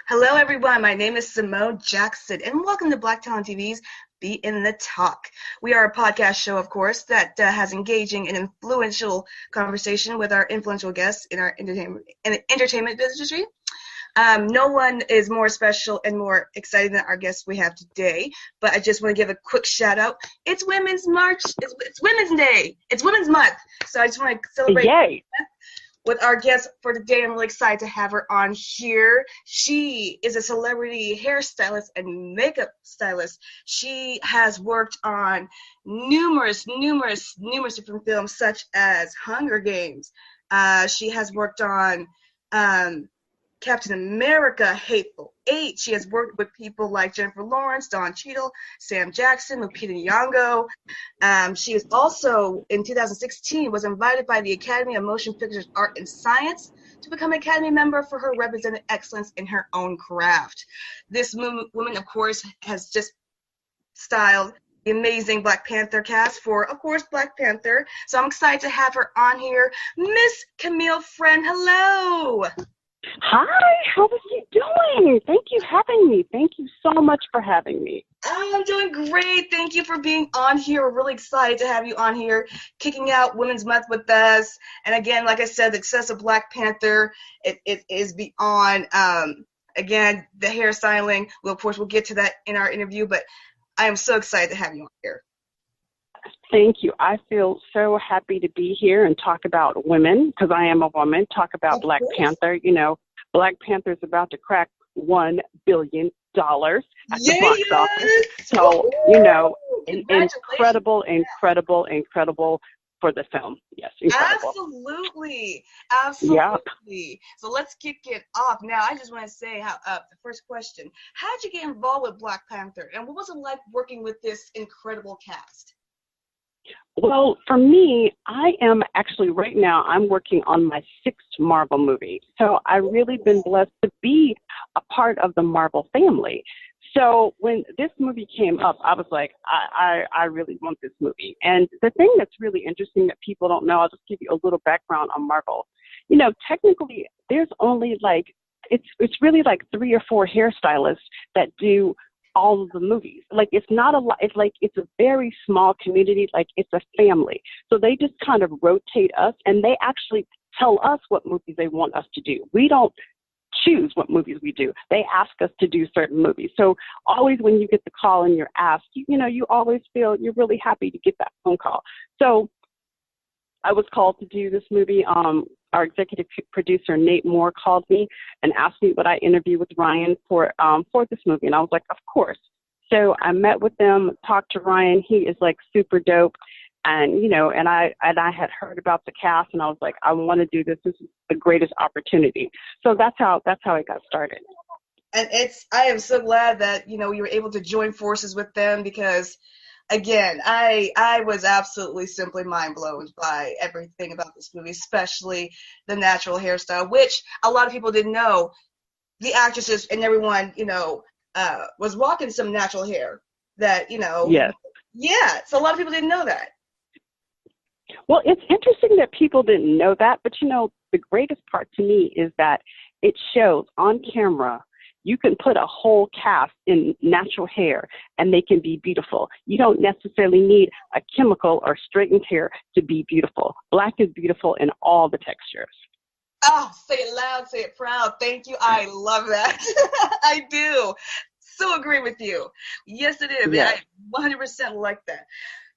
Hello, everyone. My name is Symone Jackson, and welcome to Black Talent TV's Be in the Talk. We are a podcast show, of course, that has engaging and influential conversation with our influential guests in our entertainment industry. No one is more special and more exciting than our guests we have today, but I just want to give a quick shout out. It's Women's March. It's Women's Day. It's Women's Month. So I just want to celebrate. Yay. With our guest for today. I'm really excited to have her on here. She is a celebrity hairstylist and makeup stylist. She has worked on numerous different films, such as Hunger Games. She has worked on Captain America, Hateful Eight. She has worked with people like Jennifer Lawrence, Don Cheadle, Sam Jackson, Lupita Nyong'o. She is also, in 2016, was invited by the Academy of Motion Pictures Art and Science to become an Academy member for her represented excellence in her own craft. This woman, of course, has just styled the amazing Black Panther cast for, of course, Black Panther. So I'm excited to have her on here. Miss Camille Friend, hello. Hi, how are you doing? Thank you for having me. Thank you so much for having me. I'm doing great. Thank you for being on here. We're really excited to have you on here, kicking out Women's Month with us. And again, like I said, the success of Black Panther, it is beyond, again, the hairstyling. Well, of course, we'll get to that in our interview, but I am so excited to have you on here. Thank you. I feel so happy to be here and talk about women, because I am a woman, talk about Black Panther. You know, Black Panther is about to crack $1 billion at the box office. So, you know, incredible for the film. Yes, incredible. Absolutely. Yep. So let's kick it off. Now, I just want to say, the first question, how did you get involved with Black Panther, and what was it like working with this incredible cast? Well, for me, I am actually right now, I'm working on my 6th Marvel movie. So I've really been blessed to be a part of the Marvel family. So when this movie came up, I was like, I really want this movie. And the thing that's really interesting that people don't know, I'll just give you a little background on Marvel. You know, technically, there's only like, it's really like 3 or 4 hairstylists that do all of the movies. Like, it's not a lot. It's like, it's a very small community. Like, it's a family. So they just kind of rotate us, and they actually tell us what movies they want us to do. We don't choose what movies we do. They ask us to do certain movies. So always when you get the call and you're asked, you know, you always feel you're really happy to get that phone call. So I was called to do this movie. Our executive producer, Nate Moore, called me and asked me would I interview with Ryan for this movie. And I was like, of course. So I met with them, talked to Ryan. He is like super dope. And, you know, and I had heard about the cast, and I was like, I want to do this. This is the greatest opportunity. So that's how it got started. And I am so glad that, you know, you were able to join forces with them, because again, I was absolutely simply mind blown by everything about this movie, especially the natural hairstyle, which a lot of people didn't know. The actresses and everyone, you know, was rocking some natural hair that, you know. Yes. Yeah, so a lot of people didn't know that. Well, it's interesting that people didn't know that, but, you know, the greatest part to me is that it shows on camera you can put a whole cast in natural hair and they can be beautiful. You don't necessarily need a chemical or straightened hair to be beautiful. Black is beautiful in all the textures. Oh, say it loud, say it proud. Thank you. I love that. I do. So agree with you. Yes, it is. Yeah. I 100% like that.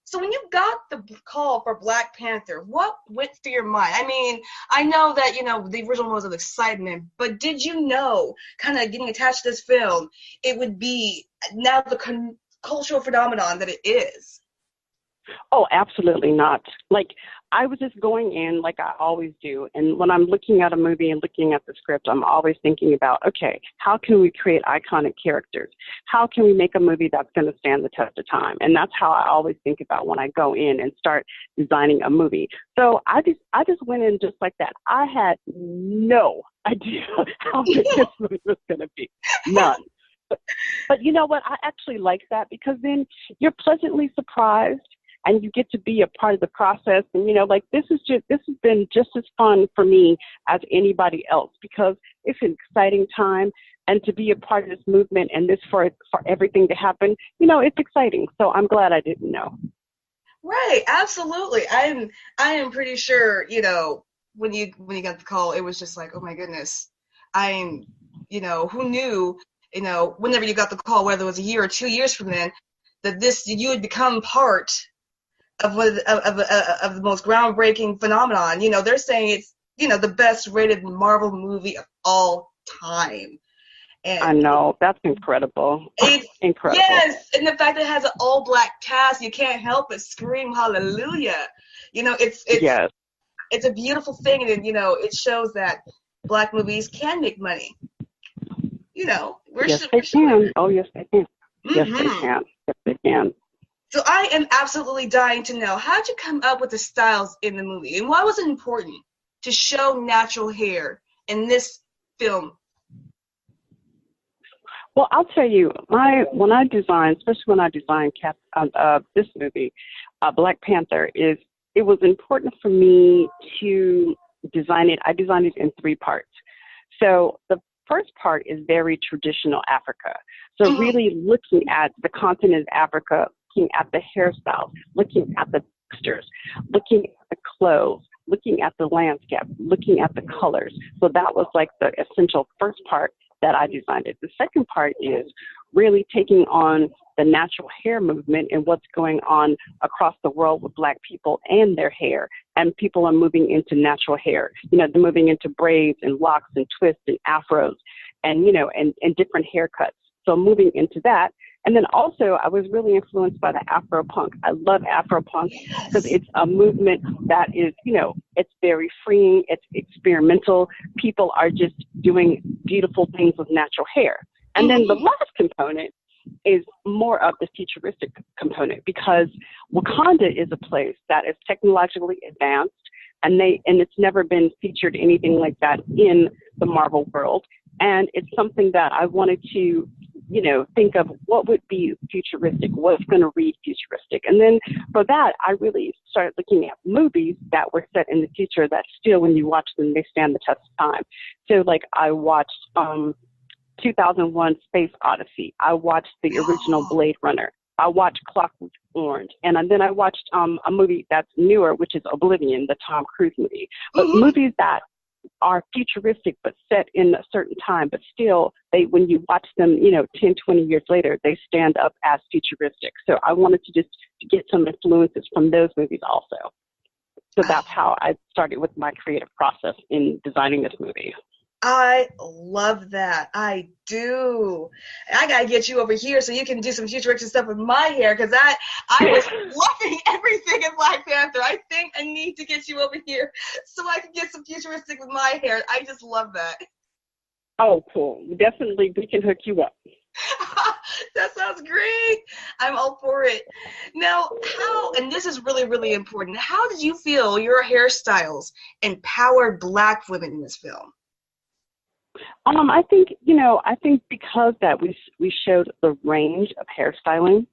So when you got the call for Black Panther, what went through your mind? I mean, I know that, you know, the original was of excitement, but did you know, kind of getting attached to this film, it would be now the cultural phenomenon that it is? Oh, absolutely not. Like, I was just going in like I always do. And when I'm looking at a movie and looking at the script, I'm always thinking about, okay, how can we create iconic characters? How can we make a movie that's going to stand the test of time? And that's how I always think about when I go in and start designing a movie. So I just went in just like that. I had no idea how good this movie was going to be. None. But you know what? I actually like that, because then you're pleasantly surprised and you get to be a part of the process. And, you know, like this has been just as fun for me as anybody else, because it's an exciting time, and to be a part of this movement and this for everything to happen, you know, it's exciting. So I'm glad I didn't know. Right, absolutely. I am pretty sure, you know, when you got the call, it was just like, oh my goodness. You know, who knew, you know, whenever you got the call, whether it was a year or 2 years from then, that you would become part of of the most groundbreaking phenomenon. You know, they're saying it's, you know, the best rated Marvel movie of all time. And I know, that's incredible. it's Incredible. yes, and the fact that it has an all black cast, you can't help but scream hallelujah. You know, Yes. it's a beautiful thing, and you know, it shows that black movies can make money. You know, Yes, they can. Oh, yes, they can. Yes, they can. Yes, they can. So I am absolutely dying to know, how did you come up with the styles in the movie, and why was it important to show natural hair in this film? Well, I'll tell you, when I designed this movie, Black Panther, it was important for me to design it. I designed it in 3 parts. So the first part is very traditional Africa. So really looking at the continent of Africa, looking at the hairstyles, looking at the textures, looking at the clothes, looking at the landscape, looking at the colors. So that was like the essential first part that I designed it. The second part is really taking on the natural hair movement and what's going on across the world with Black people and their hair. And people are moving into natural hair. You know, they're moving into braids and locks and twists and afros and, you know, and different haircuts. So moving into that. And then also I was really influenced by the Afro punk. I love Afro punk because it's a movement that is, you know, it's very freeing. It's experimental. People are just doing beautiful things with natural hair. And then the last component is more of the futuristic component, because Wakanda is a place that is technologically advanced, and it's never been featured anything like that in the Marvel world. And it's something that I wanted to, you know, think of what would be futuristic, what's going to read futuristic. And then for that, I really started looking at movies that were set in the future that still, when you watch them, they stand the test of time. So like I watched 2001 Space Odyssey. I watched the original Blade Runner. I watched Clockwork Orange. And then I watched a movie that's newer, which is Oblivion, the Tom Cruise movie. But movies that are futuristic but set in a certain time, but still when you watch them, you know, 10, 20 years later, they stand up as futuristic. So I wanted to just get some influences from those movies also. So that's how I started with my creative process in designing this movie. I love that. I do. I gotta get you over here so you can do some futuristic stuff with my hair, because I was loving everything in Black Panther. I think I need to get you over here so I can get some futuristic with my hair. I just love that. Oh, cool. Definitely, we can hook you up. That sounds great. I'm all for it. Now, and this is really, really important, how did you feel your hairstyles empowered Black women in this film? I think because that we showed the range of hairstyling,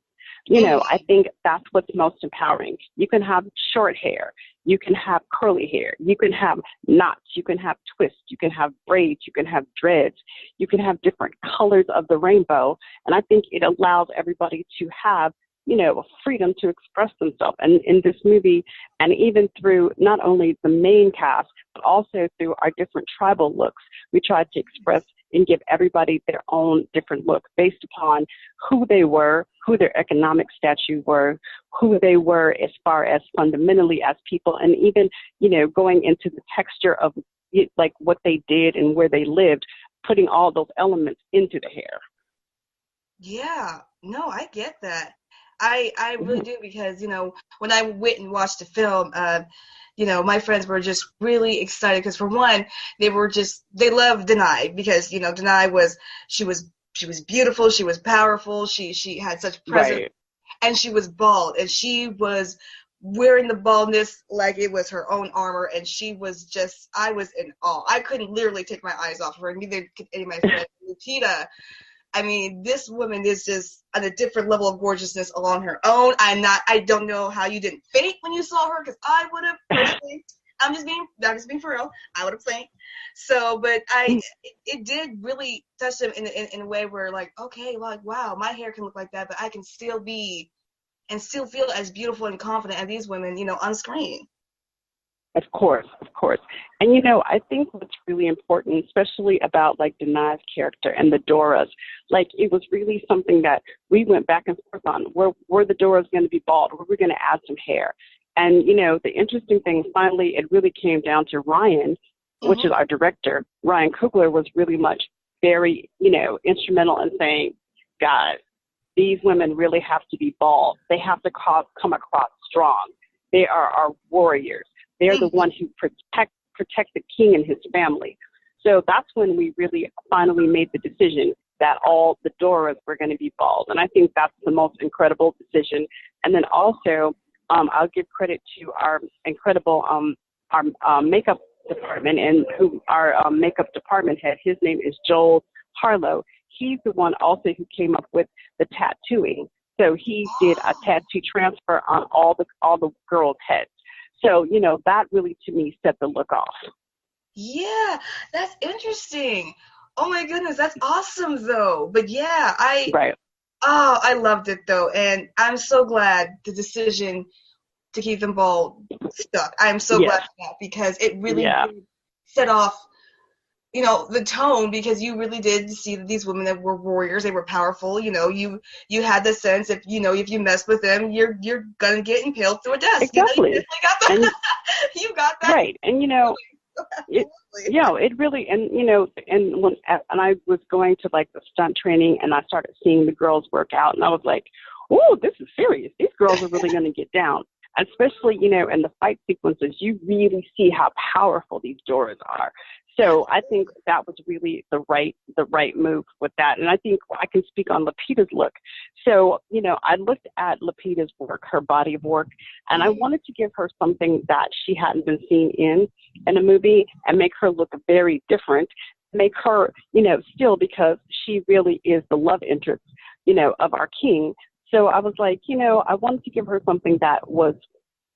you know, I think that's what's most empowering. You can have short hair, you can have curly hair, you can have knots, you can have twists, you can have braids, you can have dreads, you can have different colors of the rainbow. And I think it allows everybody to have, you know, freedom to express themselves. And in this movie, and even through not only the main cast, but also through our different tribal looks, we tried to express and give everybody their own different look based upon who they were, who their economic status were, who they were as far as fundamentally as people, and even, you know, going into the texture of it, like what they did and where they lived, putting all those elements into the hair. Yeah, no, I get that. I really do, because, you know, when I went and watched the film, you know, my friends were just really excited because, for one, they loved Denai, because, you know, Denai she was beautiful, she was powerful, she had such presence, right. And she was bald, and she was wearing the baldness like it was her own armor, and I was in awe. I couldn't literally take my eyes off of her, and neither could any of my friends. Lupita, I mean, this woman is just at a different level of gorgeousness along her own. I don't know how you didn't faint when you saw her, because I would have personally. I'm just being for real. I would have fainted. So, but it did really touch them in a way where, like, okay, like, wow, my hair can look like that, but I can still be and still feel as beautiful and confident as these women, you know, on screen. Of course, of course. And, you know, I think what's really important, especially about, like, Denai's character and the Doras, like, it was really something that we went back and forth on. Were the Doras going to be bald? Were we going to add some hair? And, you know, the interesting thing, finally, it really came down to Ryan, which is our director. Ryan Coogler was really much very, you know, instrumental in saying, guys, these women really have to be bald. They have to come across strong. They are our warriors. They're the ones who protect the king and his family. So that's when we really finally made the decision that all the Doras were going to be bald. And I think that's the most incredible decision. And then also, I'll give credit to our incredible our makeup department, and who our makeup department head. His name is Joel Harlow. He's the one also who came up with the tattooing. So he did a tattoo transfer on all the girls' heads. So, you know, that really, to me, set the look off. Yeah, that's interesting. Oh, my goodness, that's awesome, though. But, yeah, I loved it, though. And I'm so glad the decision to keep them bald stuck. I'm so glad for that, because it really did set off, you know, the tone, because you really did see that these women that were warriors, they were powerful. You know, you had the sense, if you mess with them, you're gonna get impaled through a desk. Exactly. You got that. You got that. Right. And you know, it really, and you know, and I was going to, like, the stunt training, and I started seeing the girls work out, and I was like, oh, this is serious. These girls are really going to get down. Especially, you know, in the fight sequences, you really see how powerful these Doras are. So I think that was really the right move with that. And I think I can speak on Lupita's look. So, you know, I looked at Lupita's work, her body of work, and I wanted to give her something that she hadn't been seen in a movie and make her look very different, make her, you know, still, because she really is the love interest, you know, of our king. So I was like, you know, I wanted to give her something that was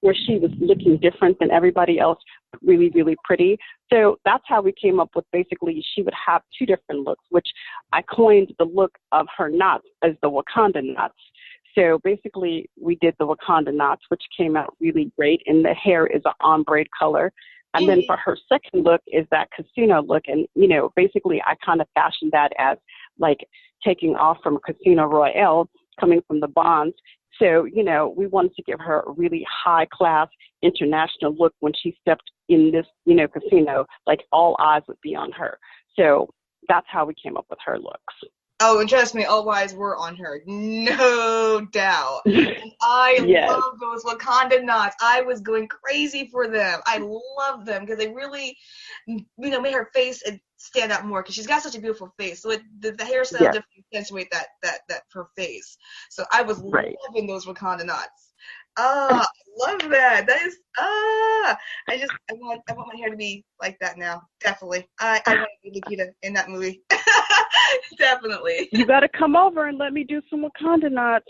where she was looking different than everybody else, really, really pretty. So that's how we came up with, basically, she would have two different looks, which I coined the look of her knots as the Wakanda knots. So basically, we did the Wakanda knots, which came out really great, and the hair is an ombre color. And then for her second look is that casino look. And, you know, basically, I kind of fashioned that as, like, taking off from Casino Royale, coming from the Bonds. So, you know, we wanted to give her a really high-class international look when she stepped in this, you know, casino. Like, all eyes would be on her. So that's how we came up with her looks. Oh, and trust me, all eyes were on her, no doubt. And I love those Wakanda knots. I was going crazy for them. I love them because they really, you know, made her face stand out more, because she's got such a beautiful face. So the hairstyle definitely accentuate that her face. So I was loving those Wakanda knots. I love that. That is I want my hair to be like that now. Definitely. I want to be Lupita in that movie. Definitely. You got to come over and let me do some Wakanda knots.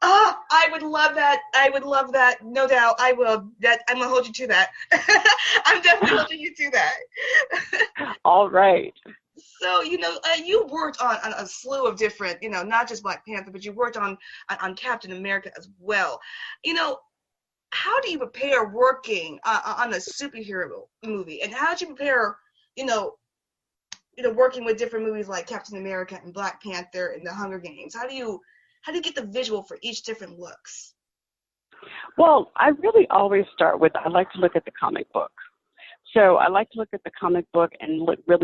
Oh, I would love that. I would love that. No doubt. I will. I'm going to hold you to that. I'm definitely holding you to that. All right. So, you know, you worked on a slew of different, you know, not just Black Panther, but you worked on Captain America as well. You know, how do you prepare working on a superhero movie? And how did you prepare, you know, working with different movies like Captain America and Black Panther and The Hunger Games? How do you get the visual for each different looks? Well, I really always start with, I like to look at the comic book. So I like to look at the comic book and look where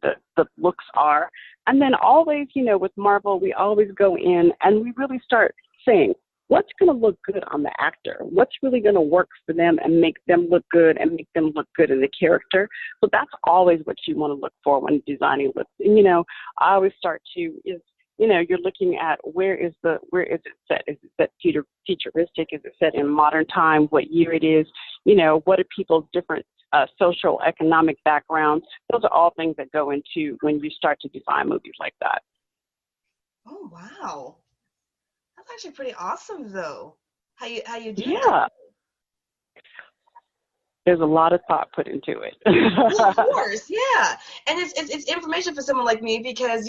the looks are. And then always, you know, with Marvel, we always go in and we really start saying, what's going to look good on the actor? What's really going to work for them and make them look good and make them look good in the character? So that's always what you want to look for when designing looks. And, you know, I always start to you're looking at where is it set? Is it set futuristic? Is it set in modern time? What year it is? What are people's different social, economic backgrounds? Those are all things that go into when you start to design movies like that. Oh, wow. That's actually pretty awesome, though. How you do Yeah. that? There's a lot of thought put into it. Well, of course, yeah. And it's information for someone like me because,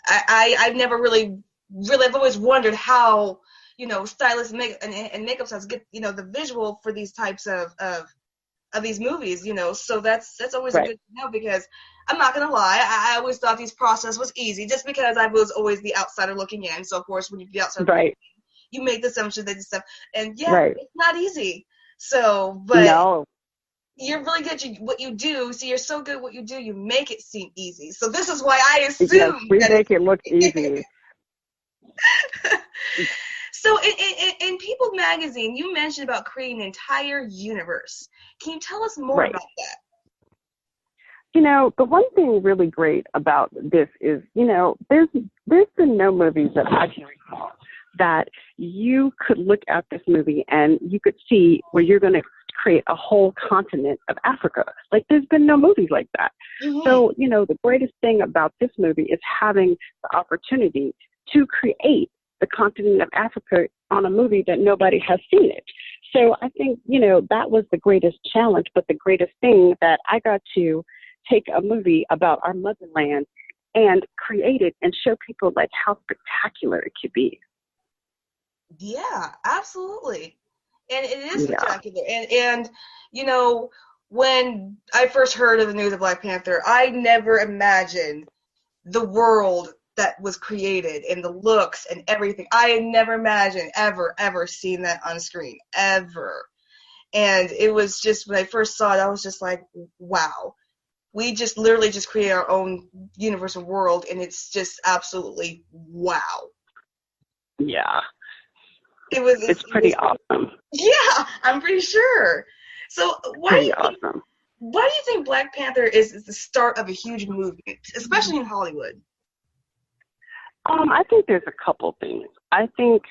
I've never really, I've always wondered how, stylists and makeup stylists get, the visual for these types of these movies, So that's always Right. good to know because I'm not going to lie, I always thought this process was easy just because I was always the outsider looking in. So, of course, when you're the outsider Right. looking in, you make the assumption that this stuff, and yeah, Right. it's not easy. So, but No. you're really good at what you do. So you're so good at what you do, you make it seem easy. So this is why I assume Yes, we that make it look easy. So in People magazine, you mentioned about creating an entire universe. Can you tell us more Right. about that? The one thing really great about this is, there's been no movies that I can recall that you could look at this movie and you could see where you're going to create a whole continent of Africa. Like, there's been no movies like that. Mm-hmm. So, the greatest thing about this movie is having the opportunity to create the continent of Africa on a movie that nobody has seen it. So I think, that was the greatest challenge, but the greatest thing that I got to take a movie about our motherland and create it and show people like how spectacular it could be. Yeah, absolutely. And it is Yeah. spectacular. And when I first heard of the news of Black Panther, I never imagined the world that was created and the looks and everything. I had never imagined ever seeing that on screen, ever. And it was just, when I first saw it, I was just like, wow. We just literally just create our own universe and world, and it's just absolutely wow. Yeah. It's pretty awesome. Yeah, I'm pretty sure. So why do you think Black Panther is the start of a huge movement, especially in Hollywood? I think there's a couple things. I think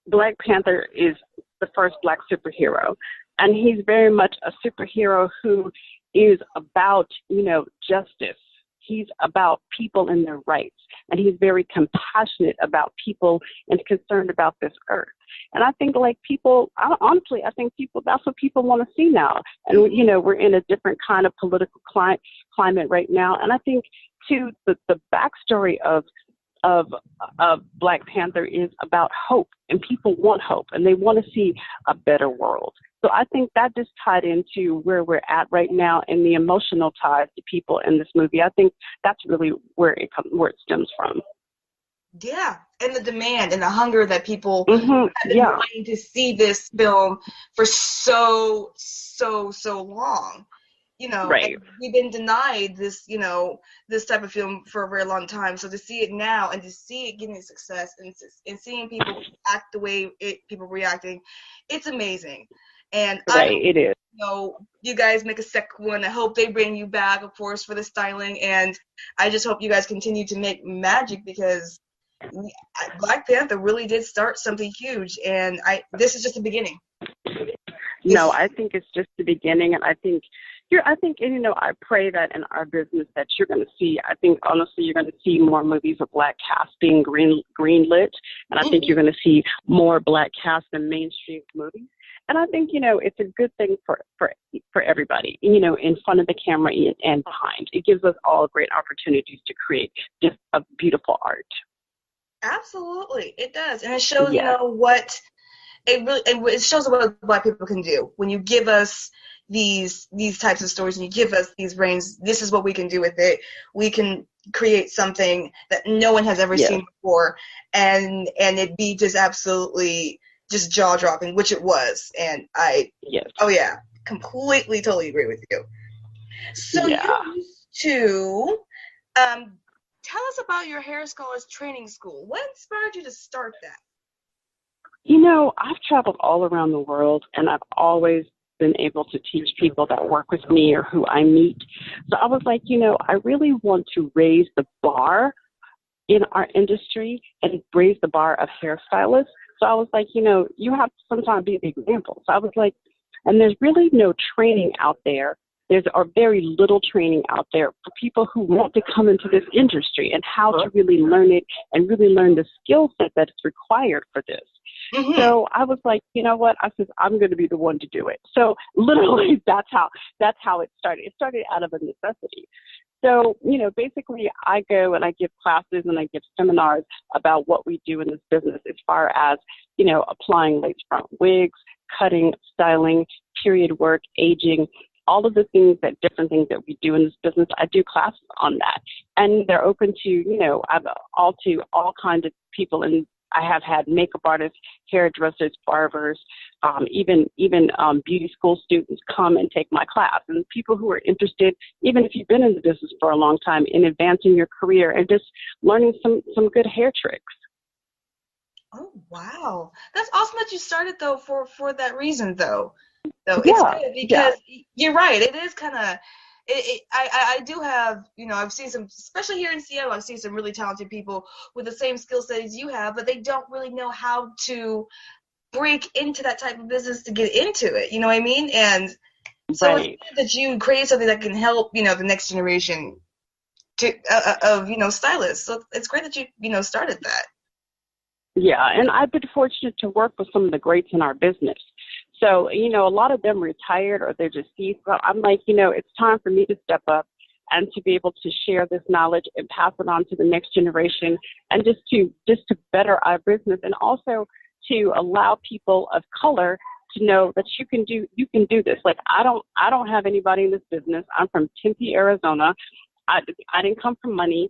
Black Panther is the first Black superhero, and he's very much a superhero who is about, justice. He's about people and their rights, and he's very compassionate about people and concerned about this earth. And I think, honestly, I think that's what people want to see now. And, we're in a different kind of political climate right now. And I think, too, the backstory of Black Panther is about hope, and people want hope, and they want to see a better world. So I think that just tied into where we're at right now and the emotional ties to people in this movie. I think that's really where it stems from. Yeah, and the demand and the hunger that people Mm-hmm. have been wanting to see this film for so long. Right. And we've been denied this, this type of film for a very long time. So to see it now and to see it getting success and seeing people act the way people reacting, it's amazing. And it is. You guys make a second one. I hope they bring you back, of course, for the styling. And I just hope you guys continue to make magic because Black Panther really did start something huge. And this is just the beginning. No, I think it's just the beginning. And I think, I pray that in our business that you're going to see, I think, honestly, you're going to see more movies of Black cast being greenlit. And I think you're going to see more Black cast in mainstream movies. And I think, it's a good thing for everybody, in front of the camera and behind. It gives us all great opportunities to create just a beautiful art. Absolutely, it does. And it shows, Yes. it shows what Black people can do. When you give us these types of stories and you give us these reigns, this is what we can do with it. We can create something that no one has ever seen before, and it be just absolutely just jaw-dropping, which it was. And completely, totally agree with you. So you used to tell us about your hair scholars training school. What inspired you to start that? I've traveled all around the world, and I've always been able to teach people that work with me or who I meet. So I was like, I really want to raise the bar in our industry and raise the bar of hairstylists. So I was like, you have to sometimes be the example. So I was like, and there's really no training out there. There's very little training out there for people who want to come into this industry and how to really learn it and really learn the skill set that's required for this. Mm-hmm. So I was like, you know what? I said, I'm going to be the one to do it. So literally that's how it started. It started out of a necessity. So, basically I go and I give classes and I give seminars about what we do in this business as far as, applying lace front wigs, cutting, styling, period work, aging, all of the different things that we do in this business. I do classes on that. And they're open to, all kinds of people. And I have had makeup artists, hairdressers, barbers, even beauty school students come and take my class. And people who are interested, even if you've been in the business for a long time, in advancing your career and just learning some good hair tricks. Oh, wow. That's awesome that you started, though, for that reason, though. So yeah, it's good because you're right. It is kind of, I do have, I've seen some, especially here in Seattle, I've seen some really talented people with the same skill set as you have, but they don't really know how to break into that type of business to get into it. You know what I mean? And so it's good that you create something that can help, the next generation of stylists. So it's great that you, started that. Yeah, and I've been fortunate to work with some of the greats in our business. So, a lot of them retired or they're deceased. So I'm like, it's time for me to step up and to be able to share this knowledge and pass it on to the next generation and just to better our business and also to allow people of color to know that you can do this. Like, I don't have anybody in this business. I'm from Tempe, Arizona. I didn't come from money.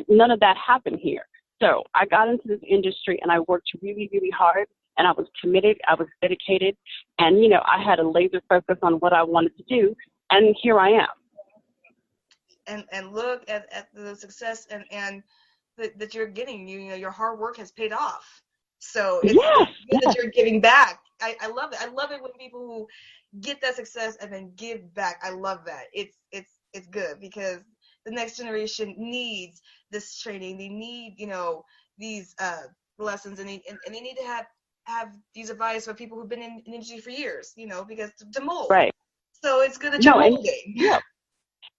None of that happened here. So I got into this industry and I worked really, really hard and I was committed. I was dedicated and, I had a laser focus on what I wanted to do. And here I am. And look at the success and that you're getting. Your hard work has paid off. So it's good that you're giving back. I love it. I love it when people who get that success and then give back. I love that. It's good because the next generation needs this training. They need, these lessons, and they need to have these advice for people who've been in the industry for years, because to mold. Right. So it's good that you're molding. Yeah.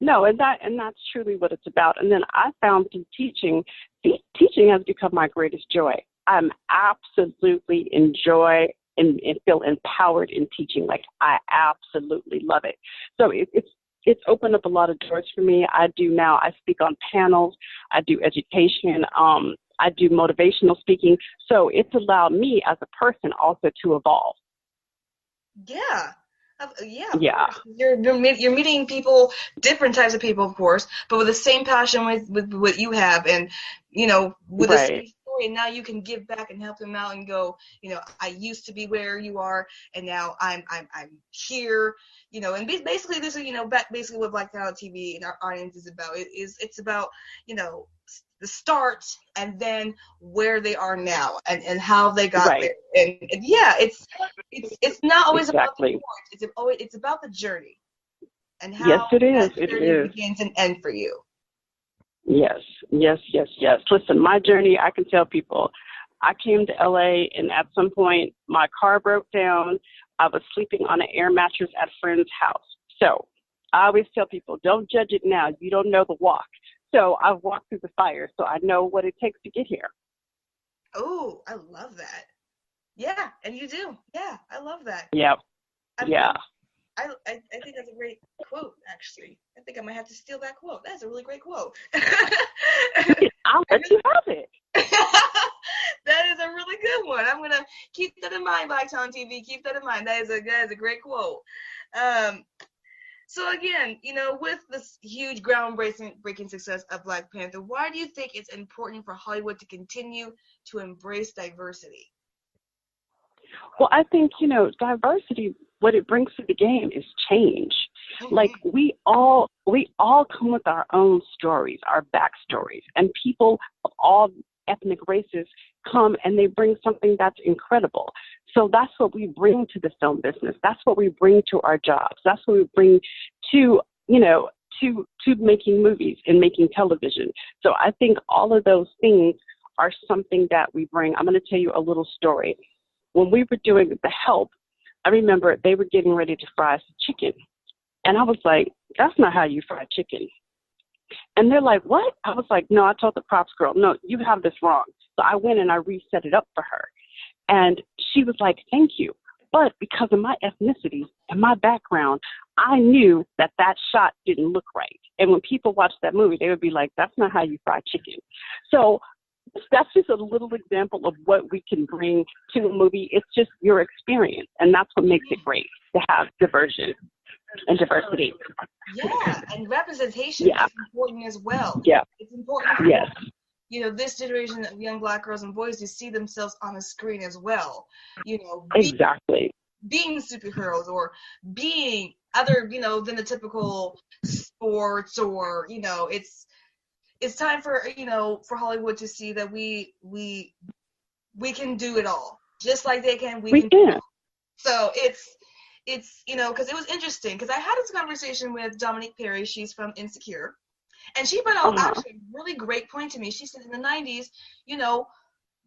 No, and that's truly what it's about. And then I found through teaching has become my greatest joy. I'm absolutely enjoy and feel empowered in teaching. Like, I absolutely love it. So it's opened up a lot of doors for me. I speak on panels. I do education. I do motivational speaking. So it's allowed me as a person also to evolve. Yeah. Yeah. You're meeting people, different types of people, of course, but with the same passion with what you have, and with the same story. And now you can give back and help them out and go, I used to be where you are, and now I'm here. And basically this is basically what Black Talent TV and our audience is about. It's about the start and then where they are now and how they got there. And it's not always about the point. It's about the journey and how it journey begins and ends for you. Yes. Listen, my journey, I can tell people, I came to LA and at some point my car broke down. I was sleeping on an air mattress at a friend's house. So I always tell people, don't judge it now. You don't know the walk. So I've walked through the fire, so I know what it takes to get here. Oh, I love that. Yeah, and you do. Yeah, I love that. Yep. I think that's a great quote, actually. I think I might have to steal that quote. That's a really great quote. I'll let you have it. That is a really good one. I'm going to keep that in mind, Black Talent TV. Keep that in mind. That is a great quote. So again, with this huge groundbreaking success of Black Panther, why do you think it's important for Hollywood to continue to embrace diversity? Well, I think, diversity, what it brings to the game is change. Mm-hmm. Like, we all come with our own stories, our backstories, and people of all ethnic races come and they bring something that's incredible. So that's what we bring to the film business. That's what we bring to our jobs. That's what we bring to to making movies and making television. So I think all of those things are something that we bring. I'm going to tell you a little story. When we were doing The Help, I remember they were getting ready to fry some chicken. And I was like, that's not how you fry chicken. And they're like, what? I was like, no, I told the props girl, no, you have this wrong. So I went and I reset it up for her. And she was like, thank you. But because of my ethnicity and my background, I knew that that shot didn't look right. And when people watch that movie, they would be like, that's not how you fry chicken. So that's just a little example of what we can bring to a movie. It's just your experience. And that's what makes it great, to have diversion and diversity. Yeah, and representation is important as well. Yeah. It's important for, this generation of young Black girls and boys to see themselves on the screen as well. Exactly. Being superheroes or being other, than the typical sports or, it's time for, for Hollywood to see that we can do it all. Just like they can, we can do it all. So it's because it was interesting, because I had this conversation with Dominique Perry. She's from Insecure. And she brought out actually a really great point to me. She said in the 90s,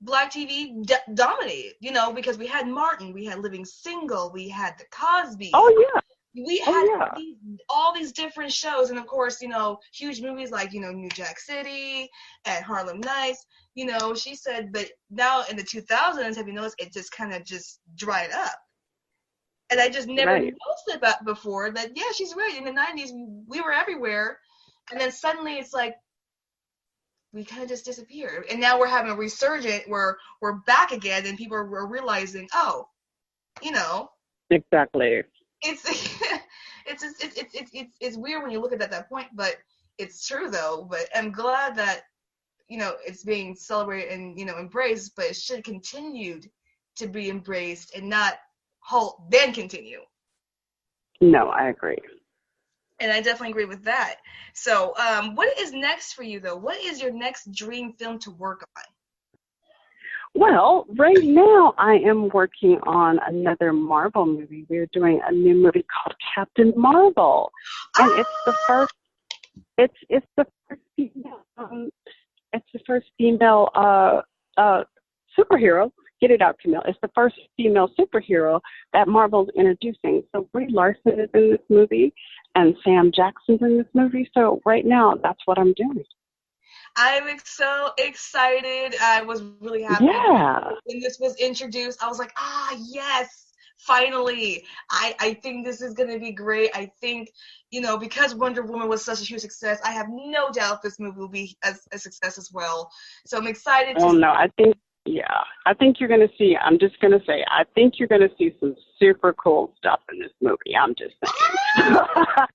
Black TV dominated, because we had Martin, we had Living Single, we had The Cosby. Oh, yeah. We had all these different shows. And, of course, huge movies like, New Jack City and Harlem Nights. She said, but now in the 2000s, have you noticed it just kind of just dried up? And I just never noticed it before that, yeah, she's right. In the 90s, we were everywhere. And then suddenly it's like we kind of just disappeared. And now we're having a resurgence where we're back again and people are realizing, Exactly. It's it's weird when you look at that point, but it's true though. But I'm glad that, it's being celebrated and, embraced, but it should continue to be embraced and not halt, then continue. No, I agree. And I definitely agree with that. So what is next for you, though? What is your next dream film to work on? Well, right now I am working on another Marvel movie. We're doing a new movie called Captain Marvel. And it's the first female superhero. Get it out, Camille. It's the first female superhero that Marvel's introducing. So Brie Larson is in this movie, and Sam Jackson's in this movie. So right now, that's what I'm doing. I'm so excited. I was really happy when this was introduced. I was like, yes, finally. I think this is going to be great. I think, because Wonder Woman was such a huge success, I have no doubt this movie will be a success as well. So I'm excited I think you're going to see, I think you're going to see some super cool stuff in this movie. I'm just saying.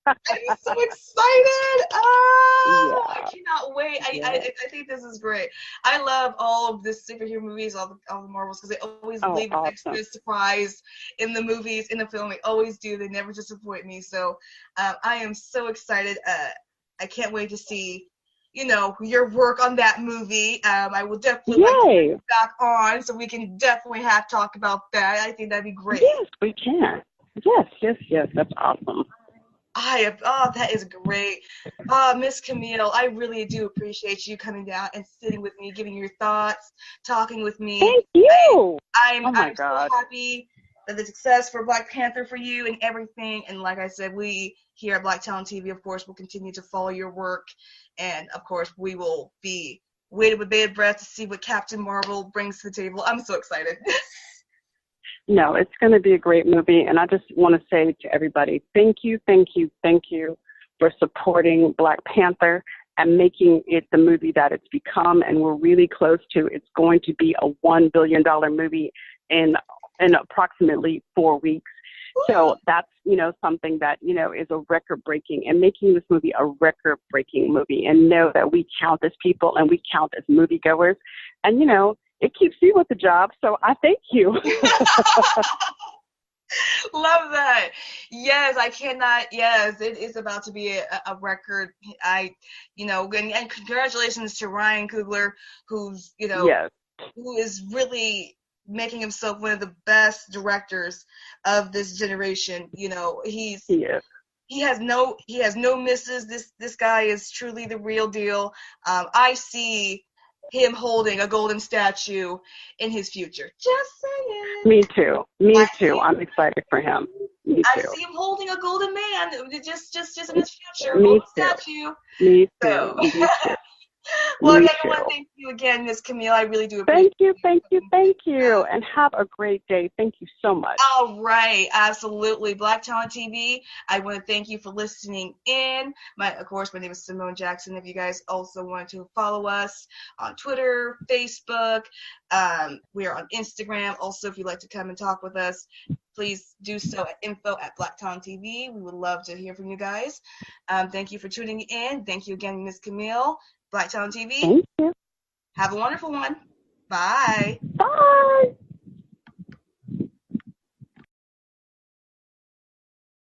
I'm so excited. I cannot wait. I think this is great. I love all of the superhero movies, all the Marvels, because they always leave an extra surprise in the movies, in the film. They always do. They never disappoint me. So I am so excited. I can't wait to see your work on that movie. I will definitely like to bring you back on so we can definitely talk about that. I think that'd be great. Yes, we can. Yes. That's awesome. That is great. Miss Camille, I really do appreciate you coming down and sitting with me, giving your thoughts, talking with me. Thank you. I'm so happy that the success for Black Panther for you and everything. And like I said, we here at Black Talent TV, of course, will continue to follow your work. And, of course, we will be waiting with bated breath to see what Captain Marvel brings to the table. I'm so excited. No, it's going to be a great movie. And I just want to say to everybody, thank you for supporting Black Panther and making it the movie that it's become. And we're really close to it's going to be a $1 billion movie in approximately 4 weeks. So that's, something that, is a record-breaking, and making this movie a record-breaking movie, and know that we count as people and we count as moviegoers. And, it keeps you with the job. So I thank you. Love that. Yes, I cannot. Yes, it is about to be a record. And congratulations to Ryan Coogler, who's, who is really making himself one of the best directors of this generation. He is. he has no misses. This guy is truly the real deal. I see him holding a golden statue in his future. Just saying. Me too. Me too. I'm excited for him. Me too. I see him holding a golden man, just in his future. Me Golden too. statue. Me too. So. Me too. Well, Me again, I want too. to thank you again, Miss Camille. I really do appreciate it. Thank you. And have a great day. Thank you so much. All right, absolutely. Black Talent TV, I want to thank you for listening in. Of course, my name is Symone Jackson. If you guys also want to follow us on Twitter, Facebook, we are on Instagram. Also, if you'd like to come and talk with us, please do so at info@Black Talent TV. We would love to hear from you guys. Thank you for tuning in. Thank you again, Miss Camille. Black Talent TV. Thank you. Have a wonderful one. Bye. Bye.